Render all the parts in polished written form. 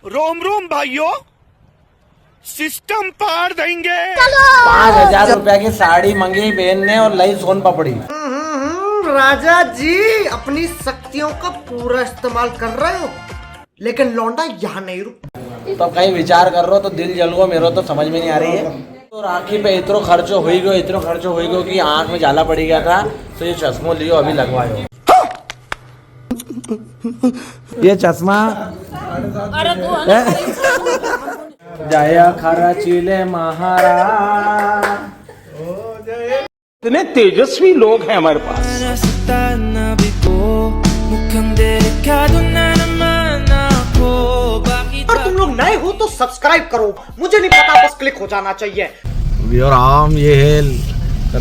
रोम रोम भाइयों, सिस्टम पार देंगे। 5,000 रुपए की साड़ी मंगी बहन ने और लाई सोन पापड़ी। राजा जी अपनी शक्तियों का पूरा इस्तेमाल कर रहे हो, लेकिन लौंडा यहाँ नहीं रुक। तो कहीं विचार कर रहे हो तो दिल जल गो, मेरे तो समझ में नहीं आ रही है। तो राखी पे इतना खर्चो हो गयो कि आंख में जाला पड़ी गया था, तो ये चश्मो लियो अभी लगवायो। ये चश्मा जया खरचीले महाराज। इतने तेजस्वी लोग हैं हमारे पास। और तुम लोग नए हो तो सब्सक्राइब करो, मुझे नहीं पता, बस क्लिक हो जाना चाहिए। और आम ये है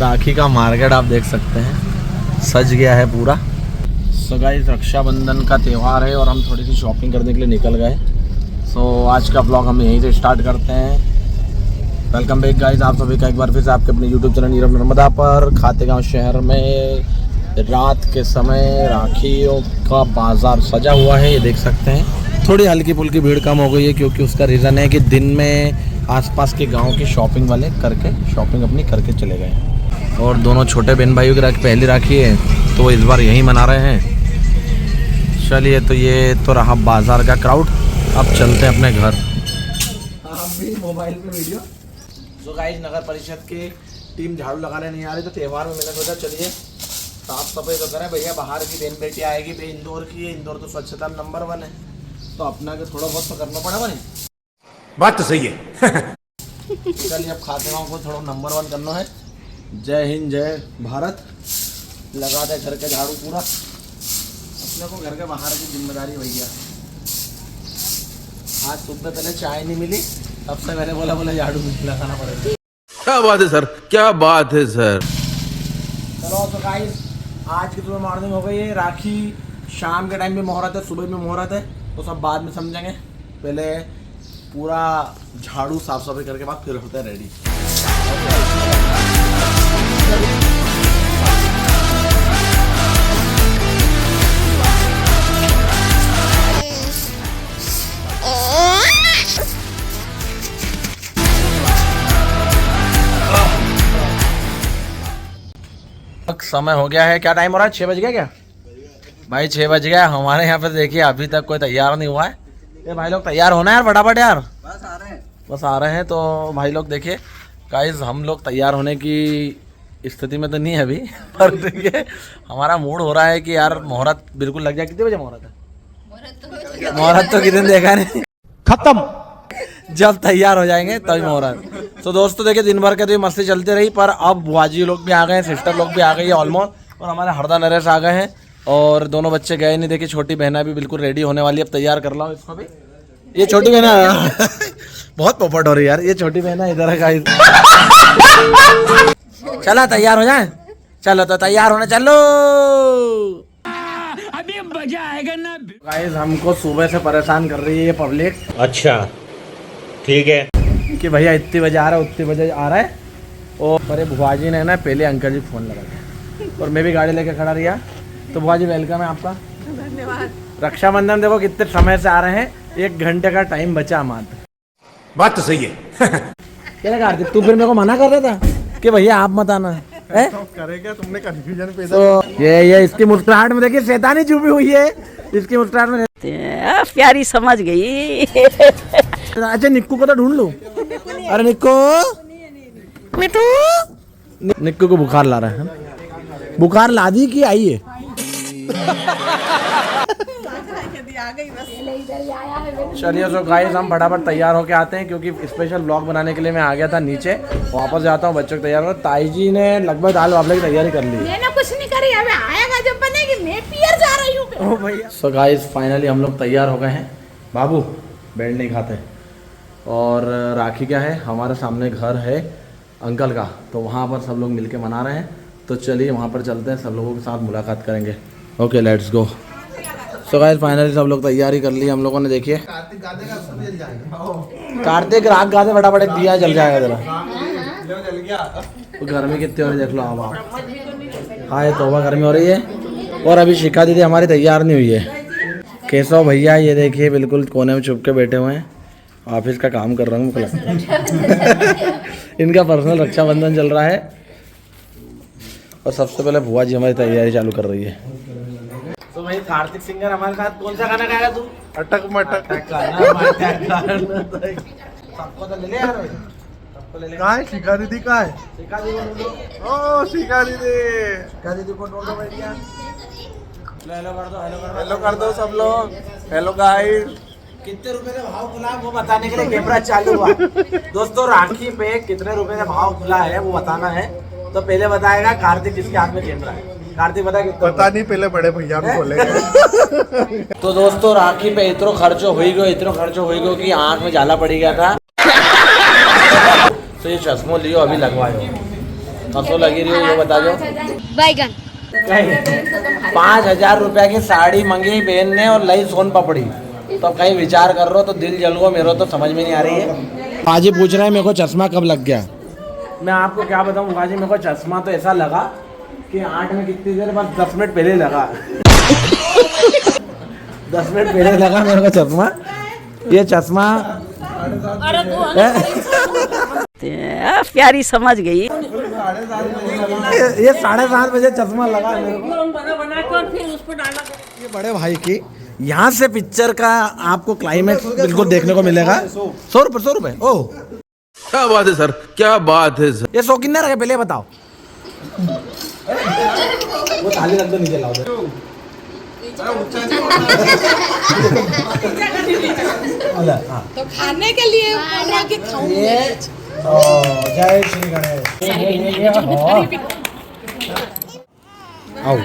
राखी का मार्केट, आप देख सकते हैं सज गया है पूरा। सो गाइस रक्षाबंधन का त्यौहार है और हम थोड़ी सी शॉपिंग करने के लिए निकल गए। सो आज का ब्लॉग हम यहीं से स्टार्ट करते हैं। वेलकम बैक गाइस, आप सभी का एक बार फिर से आपके अपने यूट्यूब चैनल नीरव नर्मदा पर। खातेगांव शहर में रात के समय राखियों का बाज़ार सजा हुआ है, ये देख सकते हैं। थोड़ी हल्की फुल्की भीड़ कम हो गई है क्योंकि उसका रीज़न है कि दिन में आसपास के गांव के शॉपिंग वाले शॉपिंग अपनी करके चले गए। और दोनों छोटे बहन भाइयों की पहली राखी है तो वो इस बार यहीं मना रहे हैं। चलिए, तो ये तो रहा बाज़ार का क्राउड, अब चलते हैं अपने घर। आप भी मोबाइल पे वीडियो। तो गाइस नगर परिषद की टीम झाड़ू लगाने नहीं आ रही, तो त्यौहार में मैंने सोचा चलिए साफ सफाई तो करें भैया। बाहर की बहन बेटी आएगी, भाई इंदौर की है, इंदौर तो स्वच्छता नंबर 1 है, तो अपना के थोड़ा बहुत तो करना पड़ेगा नहीं। बात तो सही है। चलिए अब खातेगांव को थोड़ा नंबर 1 करना है। जय हिंद जय भारत। लगा दे घर के झाड़ू पूरा, अपने को घर के बाहर की जिम्मेदारी भैया। आज सुबह पहले चाय नहीं मिली, तब से मैंने बोला झाड़ू लगाना पड़ेगा। क्या बात है सर, क्या बात है सर। चलो तो गाइस आज की सुबह मॉर्निंग हो गई है। राखी शाम के टाइम में मुहूर्त है, सुबह में मुहूर्त है, तो सब बाद में समझेंगे। पहले पूरा झाड़ू साफ सफाई करके बाद फिर होता है रेडी। समय हो गया है, क्या टाइम हो रहा है? 6 बज गया क्या भाई? 6 बज गया। हमारे यहाँ पे देखिए अभी तक कोई तैयार नहीं हुआ है। ये भाई लोग तैयार होना है यार, फटाफट यार। बस आ रहे हैं। तो भाई लोग देखिए गाइस, हम लोग तैयार होने की स्थिति में तो नहीं है अभी, पर देखिए हमारा मूड हो रहा है कि यार मुहूर्त बिल्कुल लग जाए। कितने बजे मुहूर्त है? मुहूर्त तो कितने देखा नहीं, खत्म। जब तैयार हो जाएंगे तभी मुहूर्त। तो दोस्तों देखिए दिन भर के तो ये मस्ती चलती रही, पर अब बुआजी लोग भी आ गए हैं, सिस्टर लोग भी आ गई है ऑलमोस्ट, और हमारे हरदा नरेश आ गए हैं। और दोनों बच्चे गए नहीं, देखिए छोटी बहना भी बिल्कुल रेडी होने वाली है। अब तैयार कर लो इसको भी। ये छोटी बहना बहुत पोपट हो रही है यार, ये छोटी बहना इधर है। चला तैयार हो जाए, चलो तो तैयार होने चलो। अभी मजा आएगा ना गाइस। हमको सुबह से परेशान कर रही है ये पब्लिक। अच्छा ठीक है कि भैया इतने बजे आ रहा है, उतने बजे आ रहा है। और मेरे बुआ जी ने ना पहले अंकल जी फ़ोन लगाया और मैं भी गाड़ी लेके खड़ा रहा। तो बुआ जी वेलकम है आपका, धन्यवाद। रक्षाबंधन देखो कितने समय से आ रहे हैं, 1 घंटे का टाइम बचा मात्र। बात तो सही है। क्या कार्तिक, तू फिर मेरे को मना कर रहा था कि भैया आप मत आना है? करेगा तुमने कंफ्यूजन पैदा। तो ये इसकी मुस्कुराहट में देखिए शैतानी छुपी हुई है, इसकी मुस्कुराहट में। प्यारी समझ गई। अच्छा निक्कू को तो ढूंढ लो। अरे निक्कू, निक्कू को बुखार ला रहा है। बुखार ला दी कि आई है? चलिए तो गाइस हम फटाफट तैयार होके आते हैं, क्योंकि स्पेशल ब्लॉग बनाने के लिए मैं आ गया था नीचे। वापस जाता हूँ, बच्चों की तैयार। ताई जी ने लगभग दाल वाफले की तैयारी कर ली। मैंने कुछ नहीं करी, अबे आएगा जब बनेगी। मैं पियर जा रही हूँ। ओ भैया। सो गाइस फाइनली हम लोग तैयार हो गए हैं। बाबू बेल्ट नहीं खाते। और राखी क्या है, हमारे सामने घर है अंकल का, तो वहाँ पर सब लोग मिलके मना रहे हैं। तो चलिए वहाँ पर चलते हैं, सब लोगों के साथ मुलाकात करेंगे। Okay let's go. So guys finally सब लोग तैयारी कर ली हम लोगों ने। देखिए कार्तिक राग गाते फटाफट, दिया जल जाएगा जरा। गर्मी कितनी हो रही देख लो आप। हाँ ये तोबा गर्मी हो रही है। और अभी शिखा दीदी हमारी तैयार नहीं हुई है। केशव भैया ये देखिए बिल्कुल कोने में छुप के बैठे हुए हैं, ऑफिस का काम कर रहा हूँ मुझे लगता है। इनका पर्सनल रक्षाबंधन चल रहा है और सबसे पहले बुआ जी हमारी तैयारी चालू कर रही है। तो भाई कार्तिक सिंगर हमारे साथ कौन सा गाना गाएगा तू? अटक मटक सबको तो ले ले यार, सबको ले ले। काय शिखा दीदी काय शिखा दीदी को ढूंढो, ओ शिखा दीदी शिखा दीदी को ढूंढो भैया। हेलो कर दो, हेलो कर दो, हेलो कर दो सब लोग। Hello guys. कितने रुपए का भाव खुला वो बताने के लिए कैमरा चालू हुआ। दोस्तों राखी पे कितने रुपए का भाव खुला है वो बताना है, तो पहले बताएगा कार्तिक, जिसके हाथ में कैमरा है। कार्तिक बता कितना? पता नहीं, पहले बड़े भैया को बोलेंगे। तो दोस्तों राखी पे इतना खर्चो हो गयो कि आँख में जाला पड़ी गया था। तो ये चश्मो लियो अभी लगवायो, कसो लगी रही हो ये बता दो। बैगन 5,000 रुपया की साड़ी मंगी बहन ने और लाई सोन पपड़ी, तो कहीं विचार कर रहे हो तो दिल जल गो मेरे, तो समझ में नहीं आ रही है। बाजी पूछ रहे हैं मेरे को चश्मा कब लग गया। मैं आपको क्या बताऊं बाजी, मेरे को चश्मा तो ऐसा लगा कि 8 में कितनी देर, बस 10 मिनट पहले लगा। 10 मिनट पहले लगा मेरे को चश्मा। ये चश्मा प्यारी समझ गई। ये 7:30 बजे चश्मा लगा मेरे को। ये बड़े भाई की यहाँ से पिक्चर का आपको क्लाइमेक्स बिल्कुल देखने को मिलेगा। 100 रुपए। ओह क्या बात है सर, क्या बात है सर। ये 100 कितने रखे पहले बताओ। वो थाली रख दो नीचे, लाओ दो। हाँ। तो खाने के लिए बना के खाऊंगी। जय श्री गणेश। आओ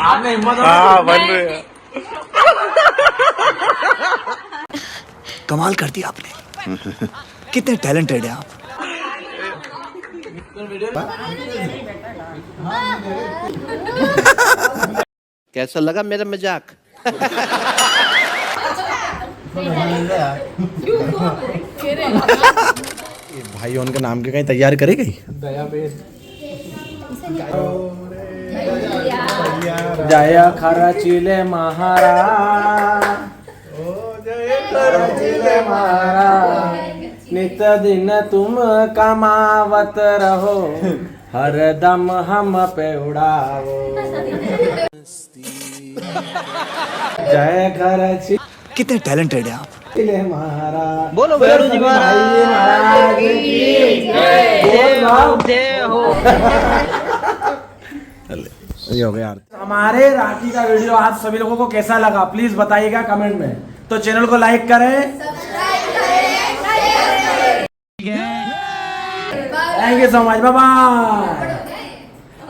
आपने हिम्मत बन रहे हैं। कमाल कर दिया आपने। कितने टैलेंटेड है आप। कैसा लगा मेरा मजाक? भाई उनके नाम की कहीं तैयारी करी गई? जय खरचिले महाराज, खरचिले महाराज, नित दिन तुम कमावत रहो, हर दम हम पे उड़ाओ। जय खरचिले कितने टैलेंटेड है आप। महाराज, बोलो भैरू जी महाराज ये हो गया यार। हमारे राखी का वीडियो आज सभी लोगों को कैसा लगा प्लीज बताइएगा कमेंट में। तो चैनल को लाइक करें, thank you so much, bye bye.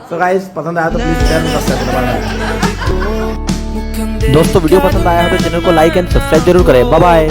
तो गाइस पसंद आया तो प्लीज चैनल को सब्सक्राइब करें। दोस्तों वीडियो पसंद आया हो तो चैनल को लाइक एंड सब्सक्राइब जरूर करें। Bye bye.